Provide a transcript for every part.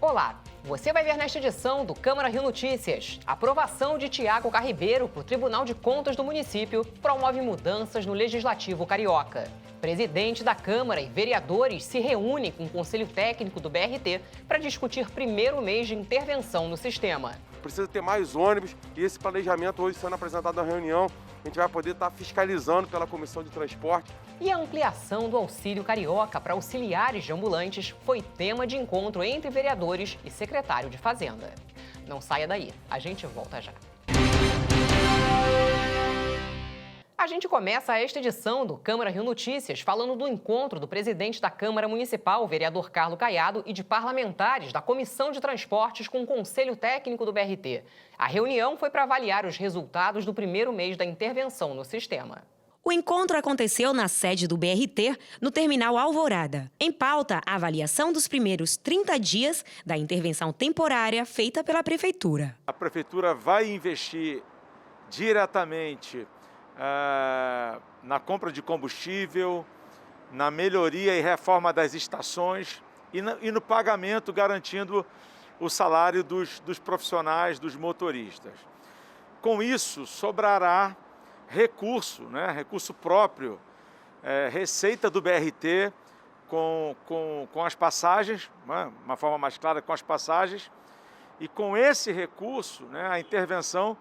Olá, você vai ver nesta edição do Câmara Rio Notícias. A aprovação de Tiago Carribeiro para o Tribunal de Contas do município promove mudanças no Legislativo Carioca. Presidente da Câmara e vereadores se reúnem com o Conselho Técnico do BRT para discutir primeiro mês de intervenção no sistema. Precisa ter mais ônibus e esse planejamento hoje sendo apresentado na reunião, a gente vai poder estar fiscalizando pela Comissão de Transporte. E a ampliação do auxílio carioca para auxiliares de ambulantes foi tema de encontro entre vereadores e secretário de Fazenda. Não saia daí, a gente volta já. A gente começa esta edição do Câmara Rio Notícias falando do encontro do presidente da Câmara Municipal, vereador Carlos Caiado, e de parlamentares da Comissão de Transportes com o Conselho Técnico do BRT. A reunião foi para avaliar os resultados do primeiro mês da intervenção no sistema. O encontro aconteceu na sede do BRT, no terminal Alvorada. Em pauta, a avaliação dos primeiros 30 dias da intervenção temporária feita pela Prefeitura. A Prefeitura vai investir diretamente na compra de combustível, na melhoria e reforma das estações e no pagamento, garantindo o salário dos profissionais, dos motoristas. Com isso, sobrará recurso, recurso próprio, receita do BRT com as passagens, uma forma mais clara com as passagens, e com esse recurso, a intervenção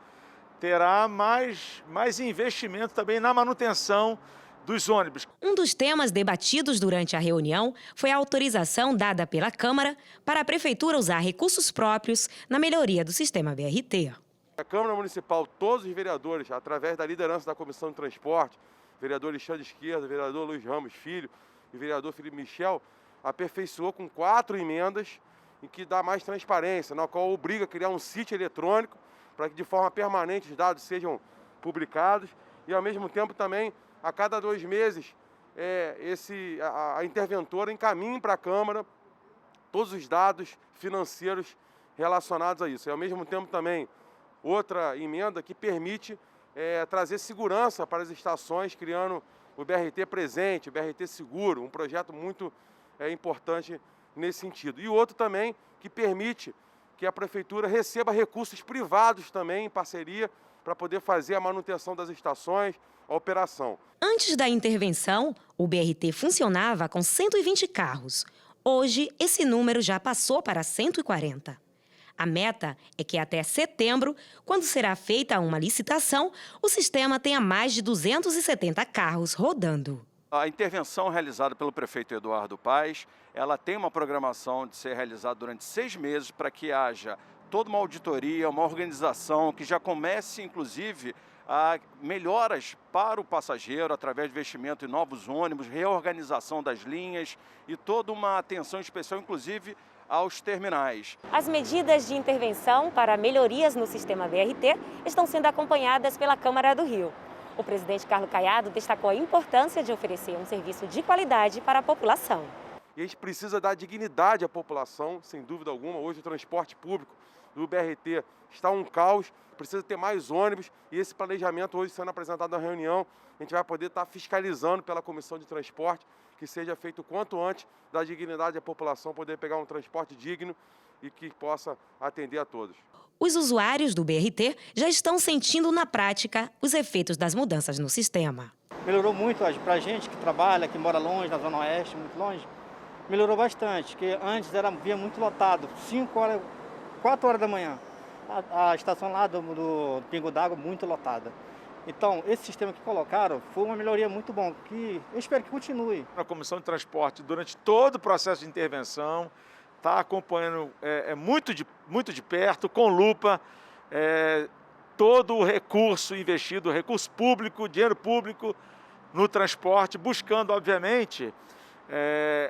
terá mais investimento também na manutenção dos ônibus. Um dos temas debatidos durante a reunião foi a autorização dada pela Câmara para a Prefeitura usar recursos próprios na melhoria do sistema BRT. A Câmara Municipal, todos os vereadores, através da liderança da Comissão de Transporte, vereador Alexandre Esquerda, vereador Luiz Ramos Filho e vereador Felipe Michel, aperfeiçoou com 4 emendas em que dá mais transparência, na qual obriga a criar um sítio eletrônico para que de forma permanente os dados sejam publicados e, ao mesmo tempo, também, a cada 2 meses, a interventora encaminhe para a Câmara todos os dados financeiros relacionados a isso. E, ao mesmo tempo, também, outra emenda que permite trazer segurança para as estações, criando o BRT Presente, o BRT Seguro, um projeto muito importante nesse sentido. E outro também que permite que a Prefeitura receba recursos privados também em parceria para poder fazer a manutenção das estações, a operação. Antes da intervenção, o BRT funcionava com 120 carros. Hoje, esse número já passou para 140. A meta é que até setembro, quando será feita uma licitação, o sistema tenha mais de 270 carros rodando. A intervenção realizada pelo prefeito Eduardo Paes, ela tem uma programação de ser realizada durante 6 meses para que haja toda uma auditoria, uma organização que já comece, inclusive, a melhoras para o passageiro através de investimento em novos ônibus, reorganização das linhas e toda uma atenção especial, inclusive, aos terminais. As medidas de intervenção para melhorias no sistema BRT estão sendo acompanhadas pela Câmara do Rio. O presidente Carlos Caiado destacou a importância de oferecer um serviço de qualidade para a população. E a gente precisa dar dignidade à população, sem dúvida alguma. Hoje o transporte público do BRT está um caos, precisa ter mais ônibus e esse planejamento hoje sendo apresentado na reunião, a gente vai poder estar fiscalizando pela Comissão de Transporte que seja feito o quanto antes, dar dignidade à população, poder pegar um transporte digno e que possa atender a todos. Os usuários do BRT já estão sentindo na prática os efeitos das mudanças no sistema. Melhorou muito para a gente que trabalha, que mora longe, na Zona Oeste, muito longe. Melhorou bastante, porque antes via muito lotado, 4 horas da manhã. A estação lá do Pingo d'Água muito lotada. Então, esse sistema que colocaram foi uma melhoria muito bom, que eu espero que continue. A Comissão de Transporte, durante todo o processo de intervenção, está acompanhando muito de perto, com lupa, todo o recurso investido, recurso público, dinheiro público no transporte, buscando, obviamente,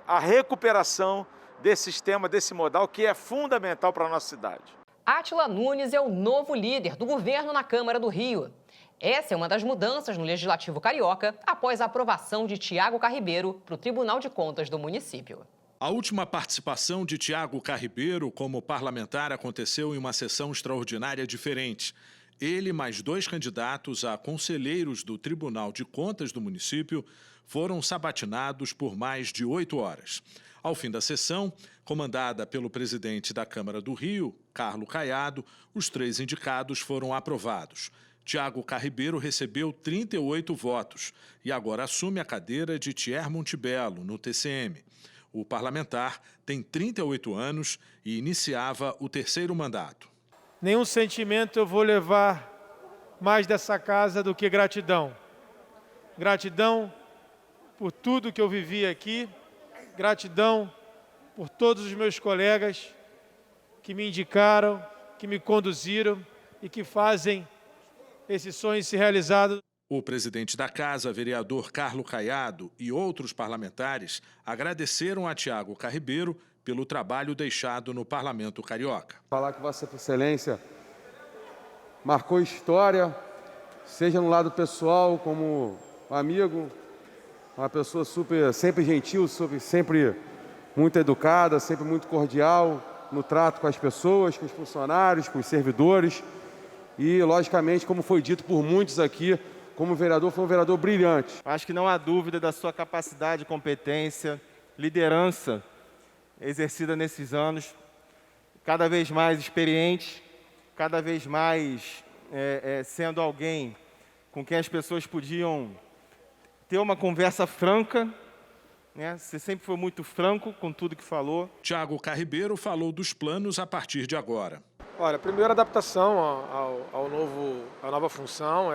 a recuperação desse sistema, desse modal, que é fundamental para a nossa cidade. Átila Nunes é o novo líder do governo na Câmara do Rio. Essa é uma das mudanças no Legislativo Carioca após a aprovação de Tiago Carribeiro para o Tribunal de Contas do município. A última participação de Tiago Carribeiro como parlamentar aconteceu em uma sessão extraordinária diferente. Ele mais 2 candidatos a conselheiros do Tribunal de Contas do município foram sabatinados por mais de 8 horas. Ao fim da sessão, comandada pelo presidente da Câmara do Rio, Carlos Caiado, os 3 indicados foram aprovados. Tiago Carribeiro recebeu 38 votos e agora assume a cadeira de Thier Montebello, no TCM. O parlamentar tem 38 anos e iniciava o 3º mandato. Nenhum sentimento eu vou levar mais dessa casa do que gratidão. Gratidão por tudo que eu vivi aqui, gratidão por todos os meus colegas que me indicaram, que me conduziram e que fazem esse sonho se realizar. O presidente da Casa, vereador Carlos Caiado, e outros parlamentares agradeceram a Tiago Carribeiro pelo trabalho deixado no Parlamento Carioca. Falar que Vossa Excelência marcou história, seja no lado pessoal, como amigo, uma pessoa sempre gentil, sempre muito educada, sempre muito cordial no trato com as pessoas, com os funcionários, com os servidores. E, logicamente, como foi dito por muitos aqui, como vereador, foi um vereador brilhante. Acho que não há dúvida da sua capacidade, competência, liderança exercida nesses anos, cada vez mais experiente, cada vez mais sendo alguém com quem as pessoas podiam ter uma conversa franca, né? Você sempre foi muito franco com tudo que falou. Tiago Carribeiro falou dos planos a partir de agora. Olha, primeiro, adaptação à nova função,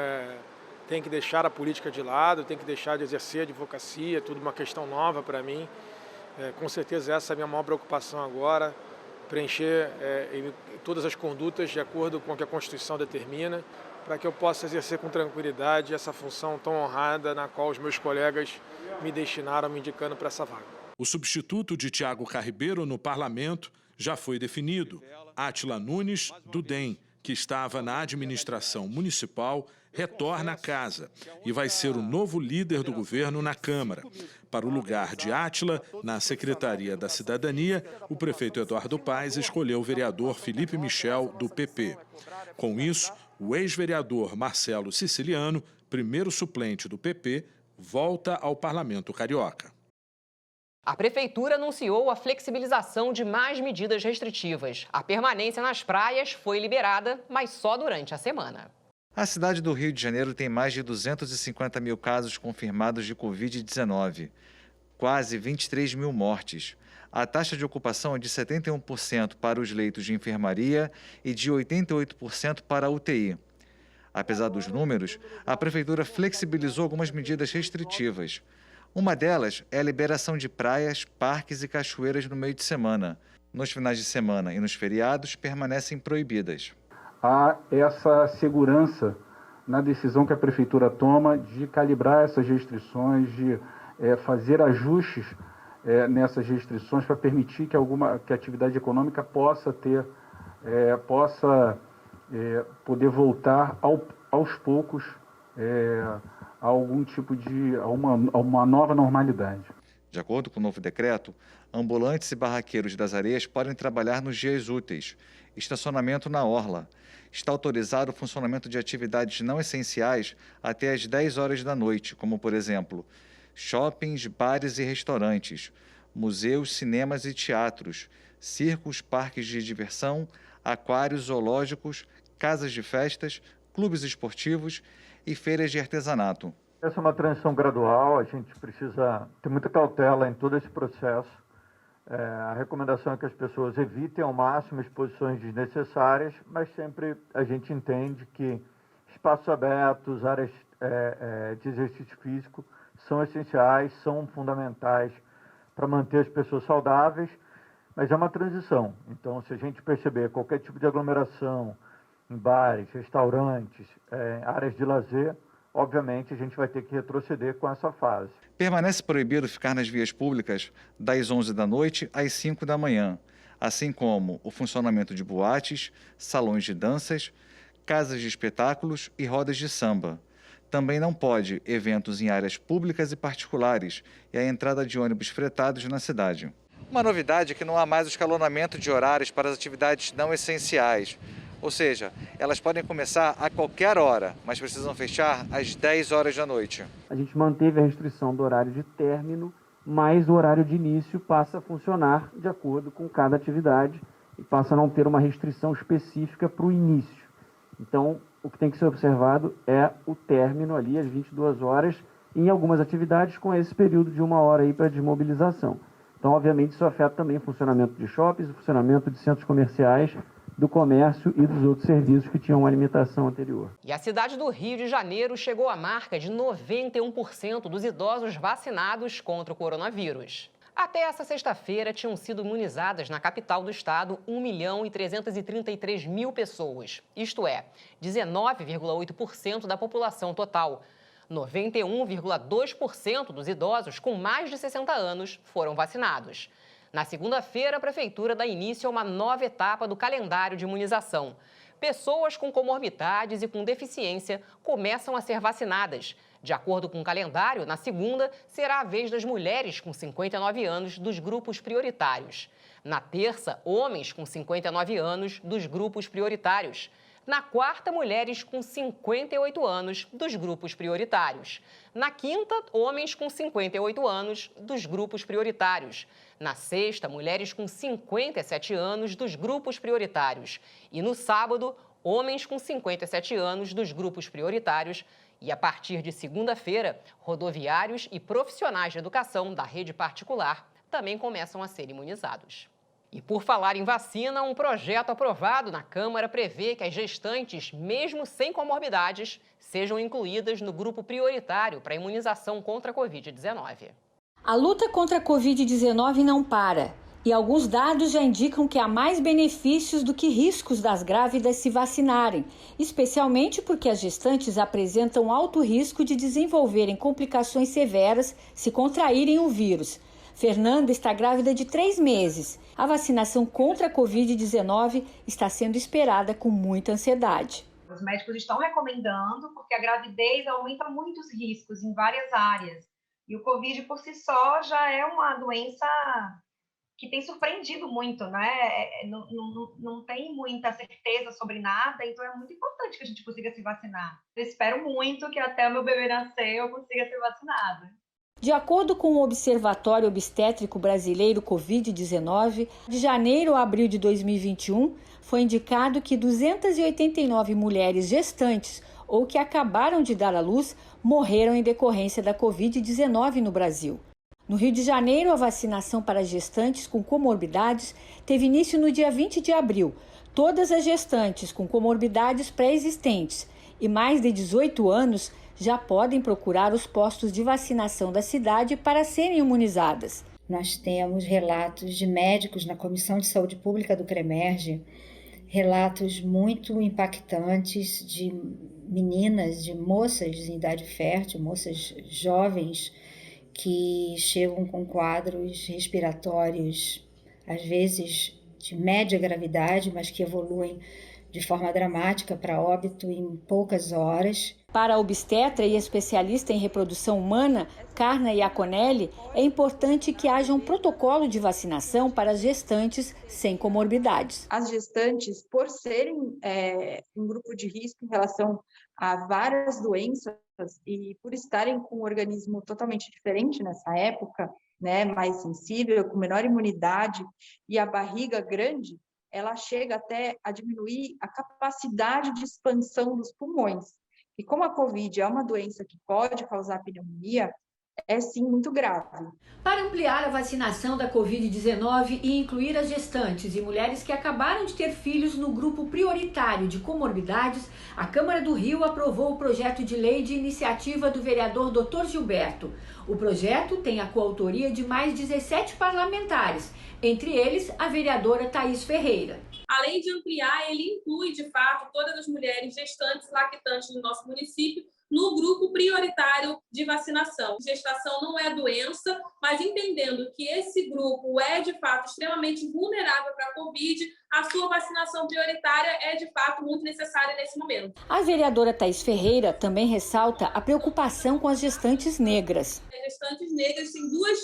tem que deixar a política de lado, tem que deixar de exercer a advocacia, tudo uma questão nova para mim. Com certeza essa é a minha maior preocupação agora, preencher todas as condutas de acordo com o que a Constituição determina, para que eu possa exercer com tranquilidade essa função tão honrada na qual os meus colegas me destinaram, me indicando para essa vaga. O substituto de Tiago Carribeiro no parlamento já foi definido. Átila Nunes, do DEM, que estava na administração municipal, retorna à casa e vai ser o novo líder do governo na Câmara. Para o lugar de Átila, na Secretaria da Cidadania, o prefeito Eduardo Paes escolheu o vereador Felipe Michel, do PP. Com isso, o ex-vereador Marcelo Siciliano, primeiro suplente do PP, volta ao Parlamento Carioca. A Prefeitura anunciou a flexibilização de mais medidas restritivas. A permanência nas praias foi liberada, mas só durante a semana. A cidade do Rio de Janeiro tem mais de 250 mil casos confirmados de Covid-19, quase 23 mil mortes. A taxa de ocupação é de 71% para os leitos de enfermaria e de 88% para a UTI. Apesar dos números, a Prefeitura flexibilizou algumas medidas restritivas. Uma delas é a liberação de praias, parques e cachoeiras no meio de semana. Nos finais de semana e nos feriados, permanecem proibidas. Há essa segurança na decisão que a Prefeitura toma de calibrar essas restrições, de fazer ajustes nessas restrições para permitir que a atividade econômica possa poder voltar aos poucos a algum tipo a uma nova normalidade. De acordo com o novo decreto, ambulantes e barraqueiros das areias podem trabalhar nos dias úteis. Estacionamento na orla. Está autorizado o funcionamento de atividades não essenciais até às 10 horas da noite, como, por exemplo, shoppings, bares e restaurantes, museus, cinemas e teatros, circos, parques de diversão, aquários zoológicos, casas de festas, clubes esportivos e feiras de artesanato. Essa é uma transição gradual, a gente precisa ter muita cautela em todo esse processo. A recomendação é que as pessoas evitem ao máximo exposições desnecessárias, mas sempre a gente entende que espaços abertos, áreas de exercício físico são essenciais, são fundamentais para manter as pessoas saudáveis, mas é uma transição. Então, se a gente perceber qualquer tipo de aglomeração em bares, restaurantes, áreas de lazer, obviamente a gente vai ter que retroceder com essa fase. Permanece proibido ficar nas vias públicas das 11 da noite às 5 da manhã, assim como o funcionamento de boates, salões de danças, casas de espetáculos e rodas de samba. Também não pode eventos em áreas públicas e particulares e a entrada de ônibus fretados na cidade. Uma novidade é que não há mais o escalonamento de horários para as atividades não essenciais. Ou seja, elas podem começar a qualquer hora, mas precisam fechar às 10 horas da noite. A gente manteve a restrição do horário de término mas o horário de início passa a funcionar de acordo com cada atividade e passa a não ter uma restrição específica para o início. Então, o que tem que ser observado é o término ali, às 22 horas, em algumas atividades com esse período de 1 hora aí para desmobilização. Então, obviamente, isso afeta também o funcionamento de shoppings, o funcionamento de centros comerciais, do comércio e dos outros serviços que tinham uma limitação anterior. E a cidade do Rio de Janeiro chegou à marca de 91% dos idosos vacinados contra o coronavírus. Até essa sexta-feira, tinham sido imunizadas na capital do estado 1.333.000 pessoas, isto é, 19,8% da população total. 91,2% dos idosos com mais de 60 anos foram vacinados. Na segunda-feira, a Prefeitura dá início a uma nova etapa do calendário de imunização. Pessoas com comorbidades e com deficiência começam a ser vacinadas. De acordo com o calendário, na segunda, será a vez das mulheres com 59 anos dos grupos prioritários. Na terça, homens com 59 anos dos grupos prioritários. Na quarta, mulheres com 58 anos dos grupos prioritários. Na quinta, homens com 58 anos dos grupos prioritários. Na sexta, mulheres com 57 anos dos grupos prioritários. E no sábado, homens com 57 anos dos grupos prioritários. E a partir de segunda-feira, rodoviários e profissionais de educação da rede particular também começam a ser imunizados. E por falar em vacina, um projeto aprovado na Câmara prevê que as gestantes, mesmo sem comorbidades, sejam incluídas no grupo prioritário para a imunização contra a Covid-19. A luta contra a Covid-19 não para. E alguns dados já indicam que há mais benefícios do que riscos das grávidas se vacinarem, especialmente porque as gestantes apresentam alto risco de desenvolverem complicações severas se contraírem o vírus. Fernanda está grávida de 3 meses. A vacinação contra a Covid-19 está sendo esperada com muita ansiedade. Os médicos estão recomendando porque a gravidez aumenta muitos riscos em várias áreas. E o Covid, por si só, já é uma doença que tem surpreendido muito, né? Não tem muita certeza sobre nada, então é muito importante que a gente consiga se vacinar. Eu espero muito que até o meu bebê nascer eu consiga ser vacinada. De acordo com o Observatório Obstétrico Brasileiro Covid-19, de janeiro a abril de 2021, foi indicado que 289 mulheres gestantes ou que acabaram de dar à luz morreram em decorrência da Covid-19 no Brasil. No Rio de Janeiro, a vacinação para gestantes com comorbidades teve início no dia 20 de abril. Todas as gestantes com comorbidades pré-existentes e mais de 18 anos já podem procurar os postos de vacinação da cidade para serem imunizadas. Nós temos relatos de médicos na Comissão de Saúde Pública do CREMERGE, relatos muito impactantes de meninas, de moças em idade fértil, moças jovens que chegam com quadros respiratórios, às vezes de média gravidade, mas que evoluem de forma dramática para óbito em poucas horas. Para a obstetra e especialista em reprodução humana, Carna Iaconelli, é importante que haja um protocolo de vacinação para as gestantes sem comorbidades. As gestantes, por serem um grupo de risco em relação a várias doenças e por estarem com um organismo totalmente diferente nessa época, né, mais sensível, com menor imunidade e a barriga grande, ela chega até a diminuir a capacidade de expansão dos pulmões. E como a Covid é uma doença que pode causar pneumonia, é sim muito grave. Para ampliar a vacinação da Covid-19 e incluir as gestantes e mulheres que acabaram de ter filhos no grupo prioritário de comorbidades, a Câmara do Rio aprovou o projeto de lei de iniciativa do vereador Dr. Gilberto. O projeto tem a coautoria de mais 17 parlamentares, entre eles a vereadora Thaís Ferreira. Além de ampliar, ele inclui, de fato, todas as mulheres gestantes e lactantes do nosso município no grupo prioritário de vacinação. Gestação não é doença, mas entendendo que esse grupo é, de fato, extremamente vulnerável para a Covid, a sua vacinação prioritária é, de fato, muito necessária nesse momento. A vereadora Thaís Ferreira também ressalta a preocupação com as gestantes negras. As gestantes negras têm 2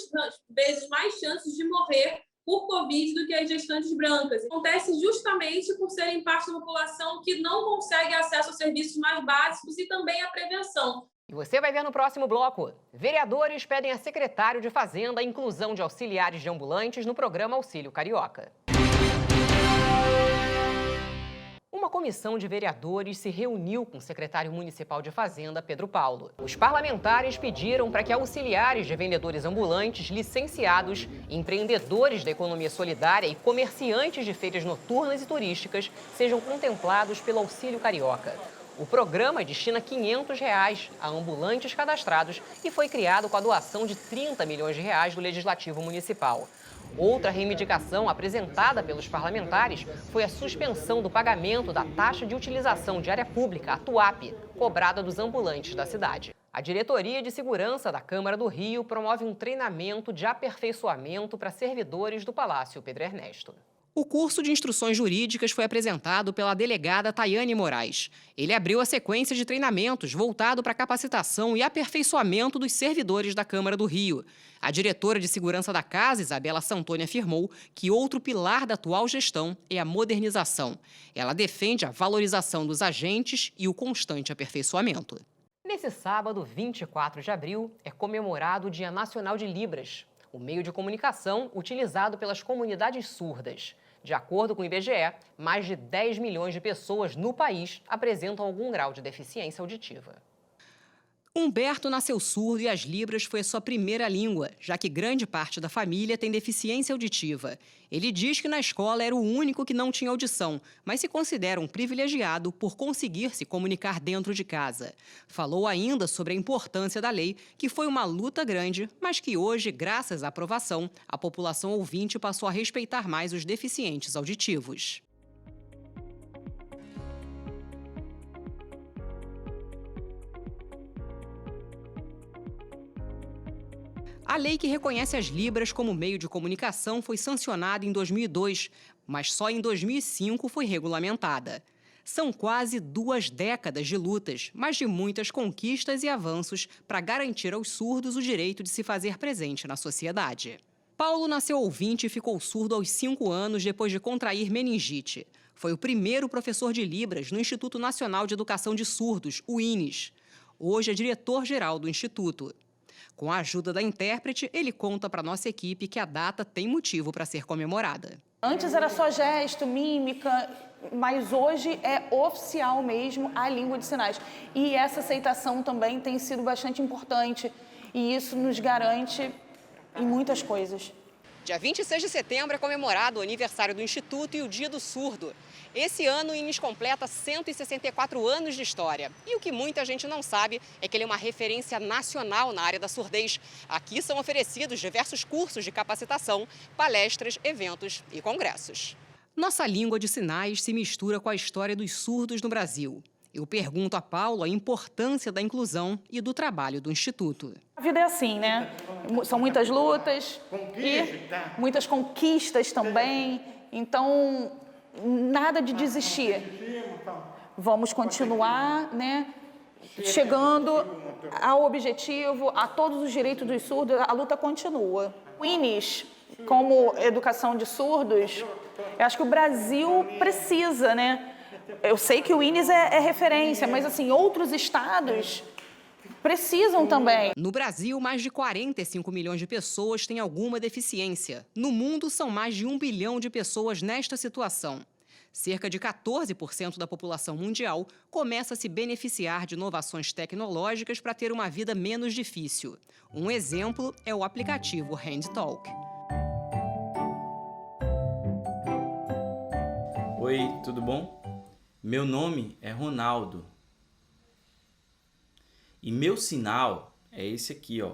vezes mais chances de morrer por Covid do que as gestantes brancas. Acontece justamente por serem parte da população que não consegue acesso a serviços mais básicos e também à prevenção. E você vai ver no próximo bloco. Vereadores pedem a secretário de Fazenda a inclusão de auxiliares de ambulantes no programa Auxílio Carioca. Uma comissão de vereadores se reuniu com o secretário municipal de Fazenda, Pedro Paulo. Os parlamentares pediram para que auxiliares de vendedores ambulantes, licenciados, empreendedores da economia solidária e comerciantes de feiras noturnas e turísticas sejam contemplados pelo Auxílio Carioca. O programa destina R$ 500 a ambulantes cadastrados e foi criado com a doação de R$ 30 milhões do Legislativo Municipal. Outra reivindicação apresentada pelos parlamentares foi a suspensão do pagamento da taxa de utilização de área pública, a TUAP, cobrada dos ambulantes da cidade. A Diretoria de Segurança da Câmara do Rio promove um treinamento de aperfeiçoamento para servidores do Palácio Pedro Ernesto. O curso de instruções jurídicas foi apresentado pela delegada Tayane Moraes. Ele abriu a sequência de treinamentos voltado para a capacitação e aperfeiçoamento dos servidores da Câmara do Rio. A diretora de segurança da casa, Isabela Santoni, afirmou que outro pilar da atual gestão é a modernização. Ela defende a valorização dos agentes e o constante aperfeiçoamento. Nesse sábado, 24 de abril, é comemorado o Dia Nacional de Libras, o meio de comunicação utilizado pelas comunidades surdas. De acordo com o IBGE, mais de 10 milhões de pessoas no país apresentam algum grau de deficiência auditiva. Humberto nasceu surdo e as libras foi a sua primeira língua, já que grande parte da família tem deficiência auditiva. Ele diz que na escola era o único que não tinha audição, mas se considera um privilegiado por conseguir se comunicar dentro de casa. Falou ainda sobre a importância da lei, que foi uma luta grande, mas que hoje, graças à aprovação, a população ouvinte passou a respeitar mais os deficientes auditivos. A lei que reconhece as libras como meio de comunicação foi sancionada em 2002, mas só em 2005 foi regulamentada. São quase 2 décadas de lutas, mas de muitas conquistas e avanços para garantir aos surdos o direito de se fazer presente na sociedade. Paulo nasceu ouvinte e ficou surdo aos 5 anos depois de contrair meningite. Foi o primeiro professor de Libras no Instituto Nacional de Educação de Surdos, o INES. Hoje é diretor-geral do Instituto. Com a ajuda da intérprete, ele conta para nossa equipe que a data tem motivo para ser comemorada. Antes era só gesto, mímica, mas hoje é oficial mesmo a língua de sinais. E essa aceitação também tem sido bastante importante e isso nos garante em muitas coisas. Dia 26 de setembro é comemorado o aniversário do Instituto e o Dia do Surdo. Esse ano, o INES completa 164 anos de história. E o que muita gente não sabe é que ele é uma referência nacional na área da surdez. Aqui são oferecidos diversos cursos de capacitação, palestras, eventos e congressos. Nossa língua de sinais se mistura com a história dos surdos no Brasil. Eu pergunto a Paulo a importância da inclusão e do trabalho do Instituto. A vida é assim, né? São muitas lutas e muitas conquistas também. Então, nada de desistir. Vamos continuar, né? Chegando ao objetivo, a todos os direitos dos surdos, a luta continua. O INES, como educação de surdos, eu acho que o Brasil precisa, né? Eu sei que o INES é referência, mas assim, outros estados precisam também. No Brasil, mais de 45 milhões de pessoas têm alguma deficiência. No mundo, são mais de 1 bilhão de pessoas nesta situação. Cerca de 14% da população mundial começa a se beneficiar de inovações tecnológicas para ter uma vida menos difícil. Um exemplo é o aplicativo HandTalk. Oi, tudo bom? Meu nome é Ronaldo. E meu sinal é esse aqui, ó.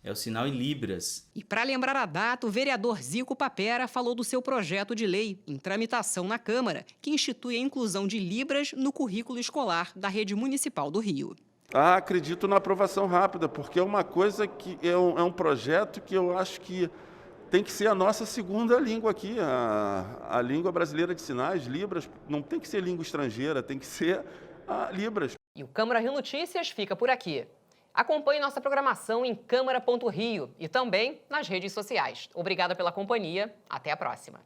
É o sinal em Libras. E para lembrar a data, o vereador Zico Papera falou do seu projeto de lei em tramitação na Câmara, que institui a inclusão de Libras no currículo escolar da rede municipal do Rio. Acredito na aprovação rápida, porque é uma coisa que é um projeto que eu acho que tem que ser a nossa segunda língua aqui, a língua brasileira de sinais, Libras. Não tem que ser língua estrangeira, tem que ser a Libras. E o Câmara Rio Notícias fica por aqui. Acompanhe nossa programação em câmara.rio e também nas redes sociais. Obrigada pela companhia. Até a próxima.